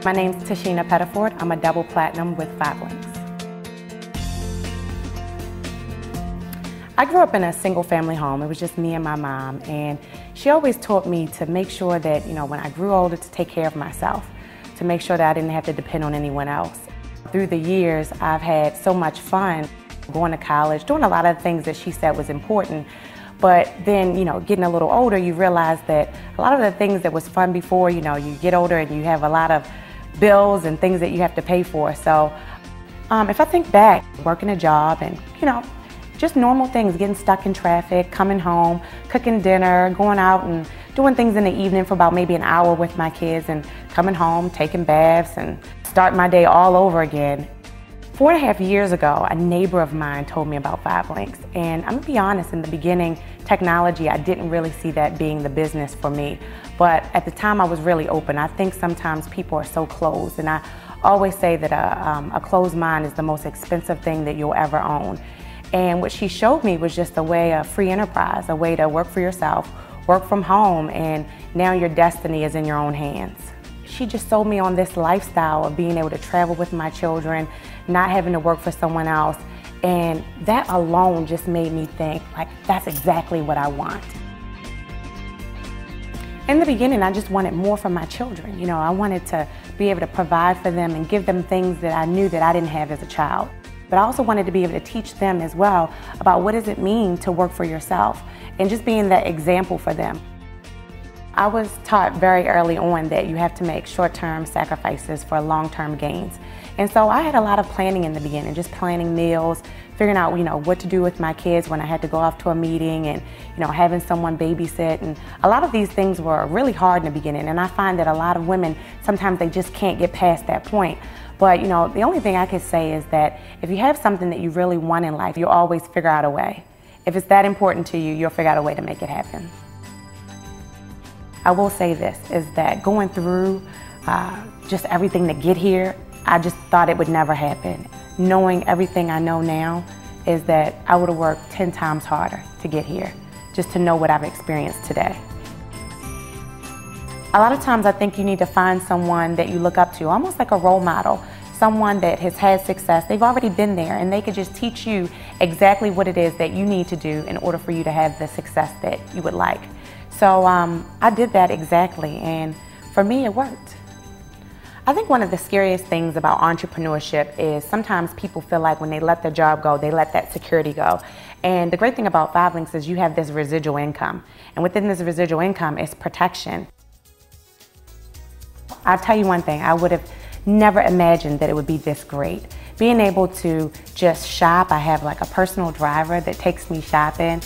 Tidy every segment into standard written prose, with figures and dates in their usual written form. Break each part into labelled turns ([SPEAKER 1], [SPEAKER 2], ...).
[SPEAKER 1] My name's Tishina Pettiford. I'm a double platinum with 5 links. I grew up in a single family home. It was just me and my mom, and she always taught me to make sure that, when I grew older, to take care of myself, to make sure that I didn't have to depend on anyone else. Through the years, I've had so much fun going to college, doing a lot of things that she said was important. But then, getting a little older, you realize that a lot of the things that was fun before, you get older and you have a lot of bills and things that you have to pay for. So if I think back, working a job and, just normal things, getting stuck in traffic, coming home, cooking dinner, going out and doing things in the evening for about maybe an hour with my kids, and coming home, taking baths and starting my day all over again. 4.5 years ago, a neighbor of mine told me about 5 links, and I'm gonna be honest, in the beginning, technology, I didn't really see that being the business for me. But at the time, I was really open. I think sometimes people are so closed, and I always say that a closed mind is the most expensive thing that you'll ever own. And what she showed me was just a way of free enterprise, a way to work for yourself, work from home, and now your destiny is in your own hands. She just sold me on this lifestyle of being able to travel with my children, not having to work for someone else. And that alone just made me think, that's exactly what I want. In the beginning, I just wanted more for my children. I wanted to be able to provide for them and give them things that I knew that I didn't have as a child. But I also wanted to be able to teach them as well about what does it mean to work for yourself, and just being that example for them. I was taught very early on that you have to make short-term sacrifices for long-term gains. And so I had a lot of planning in the beginning, just planning meals, figuring out, what to do with my kids when I had to go off to a meeting, and, having someone babysit. And a lot of these things were really hard in the beginning. And I find that a lot of women, sometimes they just can't get past that point. But, the only thing I could say is that if you have something that you really want in life, you'll always figure out a way. If it's that important to you, you'll figure out a way to make it happen. I will say this, is that going through just everything to get here, I just thought it would never happen. Knowing everything I know now is that I would have worked 10 times harder to get here, just to know what I've experienced today. A lot of times I think you need to find someone that you look up to, almost like a role model, someone that has had success. They've already been there, and they could just teach you exactly what it is that you need to do in order for you to have the success that you would like. So I did that exactly, and for me it worked. I think one of the scariest things about entrepreneurship is sometimes people feel like when they let their job go, they let that security go. And the great thing about 5 links is you have this residual income, and within this residual income is protection. I'll tell you one thing, I would have never imagined that it would be this great. Being able to just shop, I have a personal driver that takes me shopping.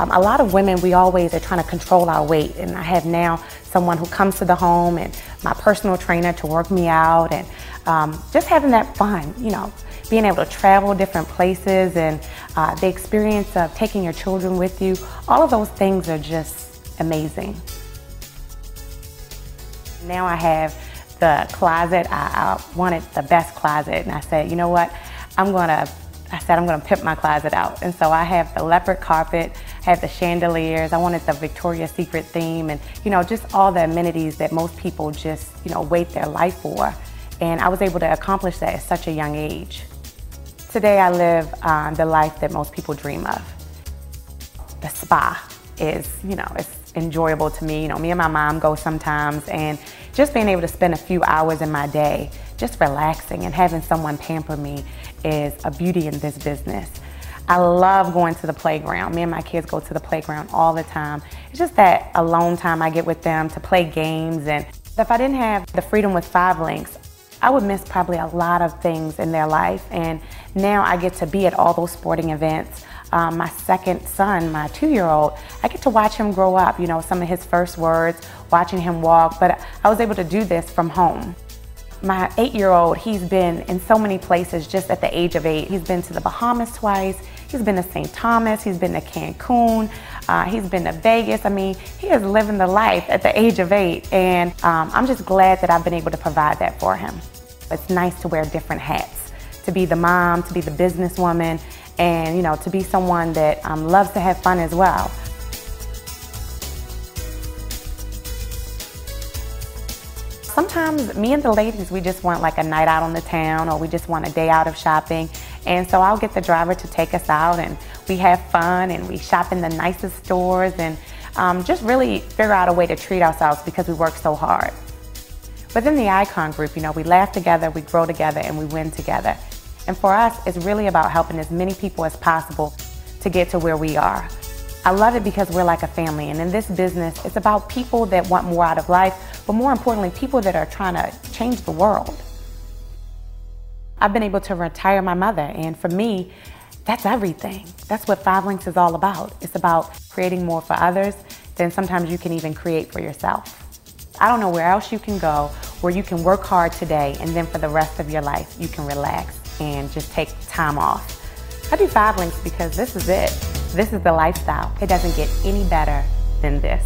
[SPEAKER 1] A lot of women, we always are trying to control our weight, and I have now someone who comes to the home and my personal trainer to work me out, and just having that fun, being able to travel different places, and the experience of taking your children with you. All of those things are just amazing. Now I have the closet. I wanted the best closet, and I said, you know what, I'm gonna pimp my closet out. And so I have the leopard carpet, I have the chandeliers, I wanted the Victoria's Secret theme, and just all the amenities that most people just wait their life for. And I was able to accomplish that at such a young age. Today I live the life that most people dream of. The spa is, it's enjoyable to me. Me and my mom go sometimes, and just being able to spend a few hours in my day just relaxing and having someone pamper me is a beauty in this business. I love going to the playground. Me and my kids go to the playground all the time. It's just that alone time I get with them to play games. And if I didn't have the freedom with 5 links, I would miss probably a lot of things in their life. And now I get to be at all those sporting events. My second son, my 2-year-old, I get to watch him grow up, some of his first words, watching him walk, but I was able to do this from home. My 8-year-old, he's been in so many places just at the age of 8. He's been to the Bahamas twice, he's been to St. Thomas, he's been to Cancun, he's been to Vegas. I mean, he is living the life at the age of 8, and I'm just glad that I've been able to provide that for him. It's nice to wear different hats, to be the mom, to be the businesswoman, and to be someone that loves to have fun as well. Sometimes me and the ladies, we just want like a night out on the town, or we just want a day out of shopping. And so I'll get the driver to take us out, and we have fun, and we shop in the nicest stores, and just really figure out a way to treat ourselves because we work so hard. Within the Icon Group, you know, we laugh together, we grow together, and we win together. And for us, it's really about helping as many people as possible to get to where we are. I love it because we're like a family, and in this business, it's about people that want more out of life, but more importantly, people that are trying to change the world. I've been able to retire my mother, and for me, that's everything. That's what 5 Links is all about. It's about creating more for others than sometimes you can even create for yourself. I don't know where else you can go where you can work hard today, and then for the rest of your life, you can relax and just take time off. I do 5 Links because this is it. This is the lifestyle. It doesn't get any better than this.